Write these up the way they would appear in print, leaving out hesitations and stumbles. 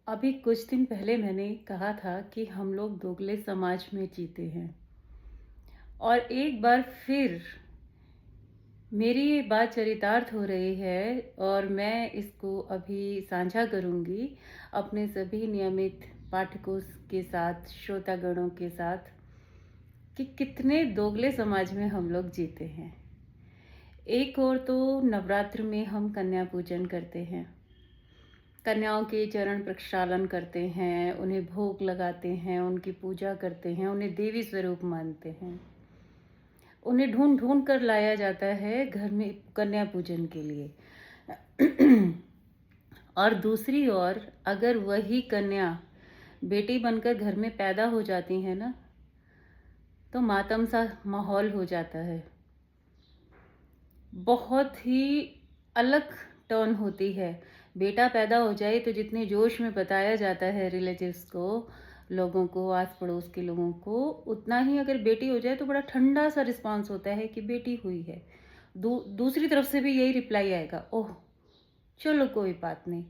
अभी कुछ दिन पहले मैंने कहा था कि हम लोग दोगले समाज में जीते हैं। और एक बार फिर मेरी ये बात चरितार्थ हो रही है और मैं इसको अभी साझा करूँगी अपने सभी नियमित पाठकों के साथ, श्रोतागणों के साथ कि कितने दोगले समाज में हम लोग जीते हैं। एक और तो नवरात्र में हम कन्या पूजन करते हैं। कन्याओं के चरण प्रक्षालन करते हैं, उन्हें भोग लगाते हैं, उनकी पूजा करते हैं, उन्हें देवी स्वरूप मानते हैं। उन्हें ढूंढ ढूंढ कर लाया जाता है घर में कन्या पूजन के लिए। और दूसरी ओर अगर वही कन्या बेटी बनकर घर में पैदा हो जाती है ना, तो मातम सा माहौल हो जाता है। बहुत ही अलग टर्न होती है। बेटा पैदा हो जाए तो जितने जोश में बताया जाता है रिलेटिव्स को, लोगों को, आस पड़ोस के लोगों को, उतना ही अगर बेटी हो जाए तो बड़ा ठंडा सा रिस्पांस होता है कि बेटी हुई है। दूसरी तरफ से भी यही रिप्लाई आएगा, ओह चलो कोई बात नहीं,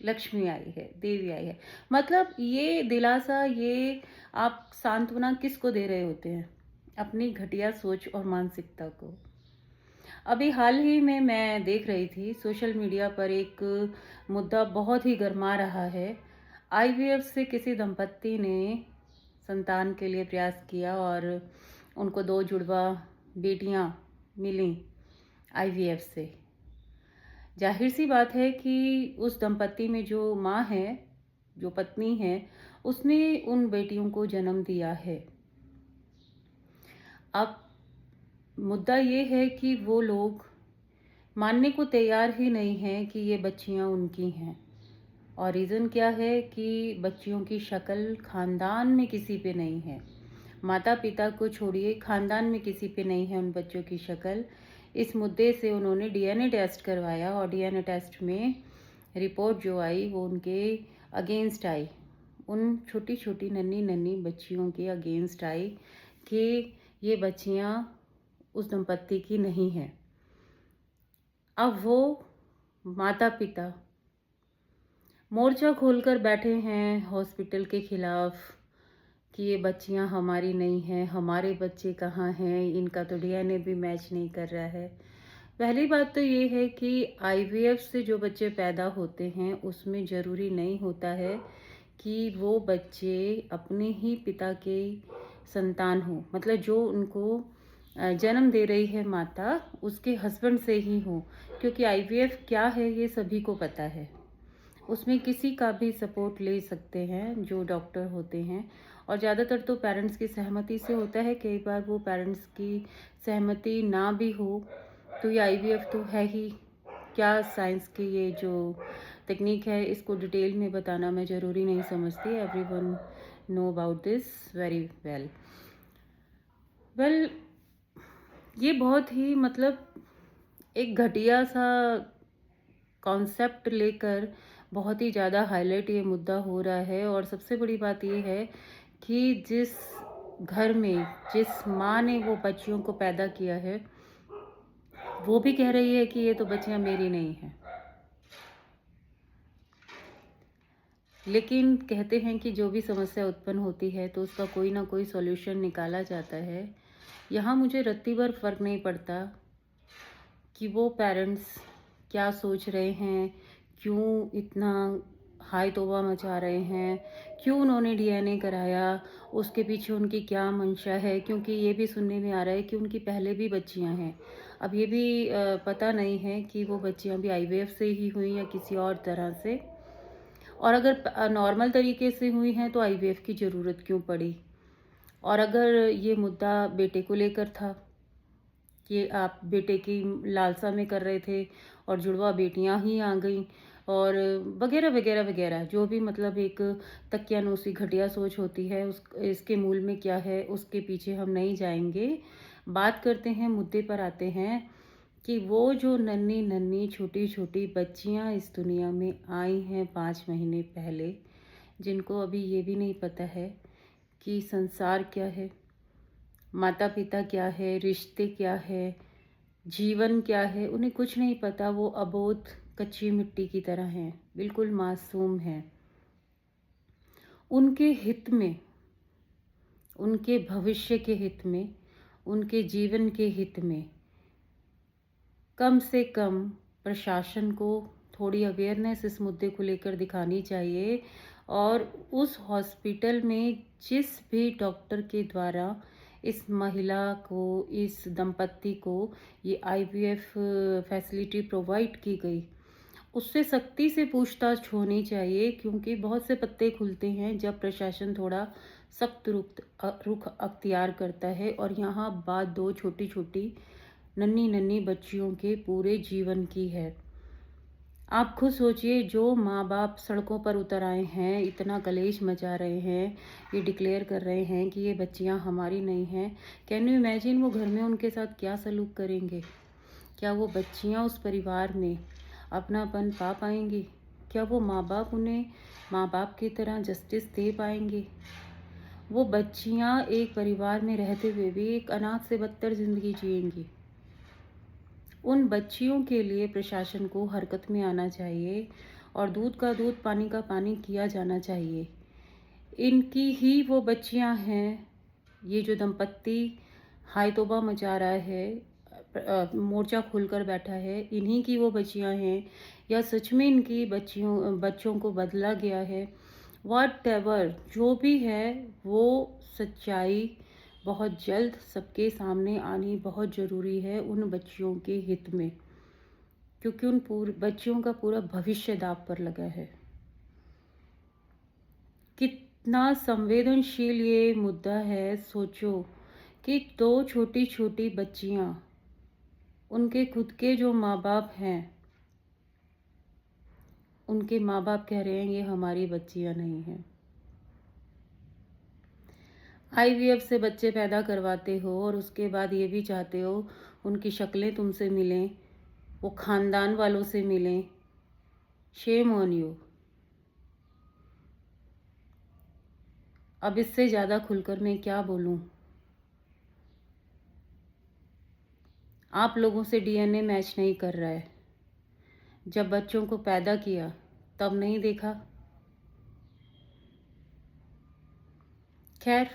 लक्ष्मी आई है, देवी आई है। मतलब ये दिलासा, ये आप सांत्वना किसको दे रहे होते हैं? अपनी घटिया सोच और मानसिकता को। अभी हाल ही में मैं देख रही थी सोशल मीडिया पर एक मुद्दा बहुत ही गर्मा रहा है। आईवीएफ से किसी दंपत्ति ने संतान के लिए प्रयास किया और उनको 2 जुड़वा बेटियां मिलीं आईवीएफ से। जाहिर सी बात है कि उस दंपत्ति में जो माँ है, जो पत्नी है, उसने उन बेटियों को जन्म दिया है। अब मुद्दा ये है कि वो लोग मानने को तैयार ही नहीं हैं कि ये बच्चियां उनकी हैं। और रीज़न क्या है कि बच्चियों की शक्ल खानदान में किसी पे नहीं है। माता पिता को छोड़िए, खानदान में किसी पे नहीं है उन बच्चों की शक्ल। इस मुद्दे से उन्होंने डीएनए टेस्ट करवाया और डीएनए टेस्ट में रिपोर्ट जो आई वो उनके अगेंस्ट आई। उन छोटी छोटी नन्ही नन्ही बच्चियों के अगेंस्ट आई कि ये बच्चियां उस दंपत्ति की नहीं हैं। अब वो माता पिता मोर्चा खोलकर बैठे हैं हॉस्पिटल के खिलाफ कि ये बच्चियां हमारी नहीं हैं, हमारे बच्चे कहाँ हैं, इनका तो डीएनए भी मैच नहीं कर रहा है। पहली बात तो ये है कि आईवीएफ से जो बच्चे पैदा होते हैं उसमें ज़रूरी नहीं होता है कि वो बच्चे अपने ही पिता के संतान हो। मतलब जो उनको जन्म दे रही है माता, उसके हस्बैंड से ही हो। क्योंकि आईवीएफ क्या है ये सभी को पता है। उसमें किसी का भी सपोर्ट ले सकते हैं जो डॉक्टर होते हैं। और ज़्यादातर तो पेरेंट्स की सहमति से होता है। कई बार वो पेरेंट्स की सहमति ना भी हो तो ये आईवीएफ तो है ही क्या। साइंस की ये जो टेक्निक है इसको डिटेल में बताना मैं ज़रूरी नहीं समझती। Everyone know about this very well. Well, ये बहुत ही मतलब एक घटिया सा कॉन्सेप्ट लेकर बहुत ही ज़्यादा हाईलाइट ये मुद्दा हो रहा है। और सबसे बड़ी बात ये है कि जिस घर में जिस माँ ने वो बच्चियों को पैदा किया है वो भी कह रही है कि ये तो बच्चियां मेरी नहीं हैं। लेकिन कहते हैं कि जो भी समस्या उत्पन्न होती है तो उसका कोई ना कोई सॉल्यूशन निकाला जाता है। यहाँ मुझे रत्ती भर फर्क नहीं पड़ता कि वो पेरेंट्स क्या सोच रहे हैं, क्यों इतना हाय तौबा मचा रहे हैं, क्यों उन्होंने डीएनए कराया, उसके पीछे उनकी क्या मंशा है। क्योंकि ये भी सुनने में आ रहा है कि उनकी पहले भी बच्चियां हैं। अब ये भी पता नहीं है कि वो बच्चियां भी आईवीएफ से ही हुई या किसी और तरह से। और अगर नॉर्मल तरीके से हुई हैं तो आईवीएफ की ज़रूरत क्यों पड़ी। और अगर ये मुद्दा बेटे को लेकर था कि आप बेटे की लालसा में कर रहे थे और जुड़वा बेटियां ही आ गईं और वगैरह वगैरह वगैरह, जो भी मतलब एक तकियानूसी घटिया सोच होती है, उस इसके मूल में क्या है उसके पीछे हम नहीं जाएंगे। बात करते हैं, मुद्दे पर आते हैं कि वो जो नन्ही नन्ही छोटी छोटी बच्चियां इस दुनिया में आई हैं 5 महीने पहले, जिनको अभी ये भी नहीं पता है कि संसार क्या है, माता पिता क्या है, रिश्ते क्या है, जीवन क्या है, उन्हें कुछ नहीं पता। वो अबोध कच्ची मिट्टी की तरह हैं, बिल्कुल मासूम हैं। उनके हित में, उनके भविष्य के हित में, उनके जीवन के हित में कम से कम प्रशासन को थोड़ी अवेयरनेस इस मुद्दे को लेकर दिखानी चाहिए। और उस हॉस्पिटल में जिस भी डॉक्टर के द्वारा इस महिला को, इस दंपत्ति को ये आईवीएफ फैसिलिटी प्रोवाइड की गई, उससे सख्ती से पूछताछ होनी चाहिए, क्योंकि बहुत से पत्ते खुलते हैं जब प्रशासन थोड़ा सख्त रुख अख्तियार करता है। और यहाँ बात दो छोटी छोटी नन्ही नन्ही बच्चियों के पूरे जीवन की है। आप खुद सोचिए, जो माँ बाप सड़कों पर उतर आए हैं, इतना कलेश मचा रहे हैं, ये डिक्लेयर कर रहे हैं कि ये बच्चियाँ हमारी नहीं हैं। कैन यू इमेजिन वो घर में उनके साथ क्या सलूक करेंगे? क्या वो बच्चियाँ उस परिवार में अपनापन पा पाएंगी? क्या वो माँ बाप उन्हें माँ बाप की तरह जस्टिस दे पाएंगे? वो बच्चियाँ एक परिवार में रहते हुए भी एक अनाथ से बदतर जिंदगी जिएंगी। उन बच्चियों के लिए प्रशासन को हरकत में आना चाहिए और दूध का दूध, पानी का पानी किया जाना चाहिए। इनकी ही वो बच्चियां हैं, ये जो दंपत्ति हाय तौबा मचा रहा है, मोर्चा खोलकर बैठा है, इन्हीं की वो बच्चियां हैं, या सच में इनकी बच्चों को बदला गया है? वॉट एवर जो भी है, वो सच्चाई बहुत जल्द सबके सामने आनी बहुत ज़रूरी है उन बच्चियों के हित में, क्योंकि उन बच्चियों का पूरा भविष्य दांव पर लगा है। कितना संवेदनशील ये मुद्दा है। सोचो कि दो छोटी छोटी बच्चियां, उनके खुद के जो माँ बाप हैं, उनके माँ बाप कह रहे हैं ये हमारी बच्चियां नहीं हैं। आईवीएफ से बच्चे पैदा करवाते हो और उसके बाद ये भी चाहते हो उनकी शक्लें तुमसे मिलें, वो खानदान वालों से मिलें। Shame on you. अब इससे ज़्यादा खुलकर मैं क्या बोलूं? आप लोगों से डीएनए मैच नहीं कर रहा है। जब बच्चों को पैदा किया तब नहीं देखा? खैर,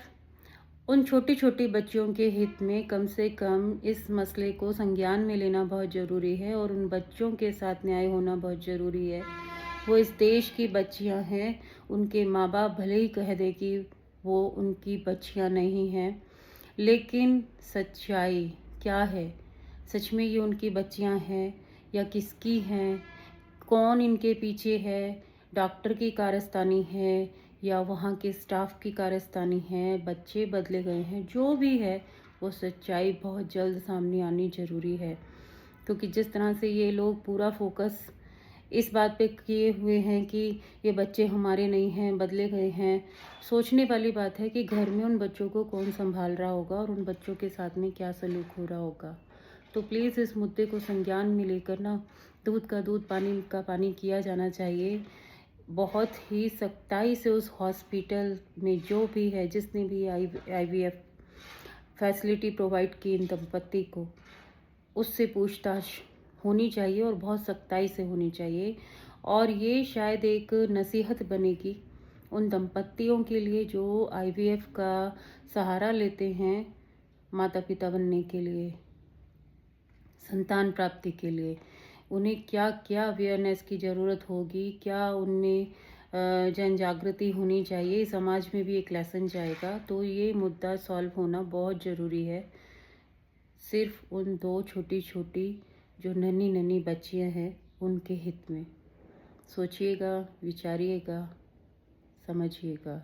उन छोटी छोटी बच्चियों के हित में कम से कम इस मसले को संज्ञान में लेना बहुत ज़रूरी है और उन बच्चों के साथ न्याय होना बहुत ज़रूरी है। वो इस देश की बच्चियां हैं। उनके माँ बाप भले ही कह दे कि वो उनकी बच्चियां नहीं हैं, लेकिन सच्चाई क्या है? सच में ये उनकी बच्चियां हैं या किसकी हैं? कौन इनके पीछे है? डॉक्टर की कारस्तानी है या वहाँ के स्टाफ की कारस्तानी है? बच्चे बदले गए हैं? जो भी है, वो सच्चाई बहुत जल्द सामने आनी ज़रूरी है, क्योंकि जिस तरह से ये लोग पूरा फोकस इस बात पे किए हुए हैं कि ये बच्चे हमारे नहीं हैं, बदले गए हैं। सोचने वाली बात है कि घर में उन बच्चों को कौन संभाल रहा होगा और उन बच्चों के साथ में क्या सलूक हो रहा होगा। तो प्लीज़ इस मुद्दे को संज्ञान में लेकर ना दूध का दूध, पानी का पानी किया जाना चाहिए। बहुत ही सख्ताई से उस हॉस्पिटल में जो भी है, जिसने भी आईवीएफ फैसिलिटी प्रोवाइड की इन दंपत्ति को, उससे पूछताछ होनी चाहिए और बहुत सख्ताई से होनी चाहिए। और ये शायद एक नसीहत बनेगी उन दंपत्तियों के लिए जो आईवीएफ का सहारा लेते हैं माता पिता बनने के लिए, संतान प्राप्ति के लिए। उन्हें क्या क्या अवेयरनेस की ज़रूरत होगी, क्या उनमें जन जागृति होनी चाहिए, समाज में भी एक लेसन जाएगा। तो ये मुद्दा सॉल्व होना बहुत ज़रूरी है, सिर्फ उन दो छोटी छोटी जो नन्ही नन्ही बच्चियां हैं उनके हित में। सोचिएगा, विचारिएगा, समझिएगा।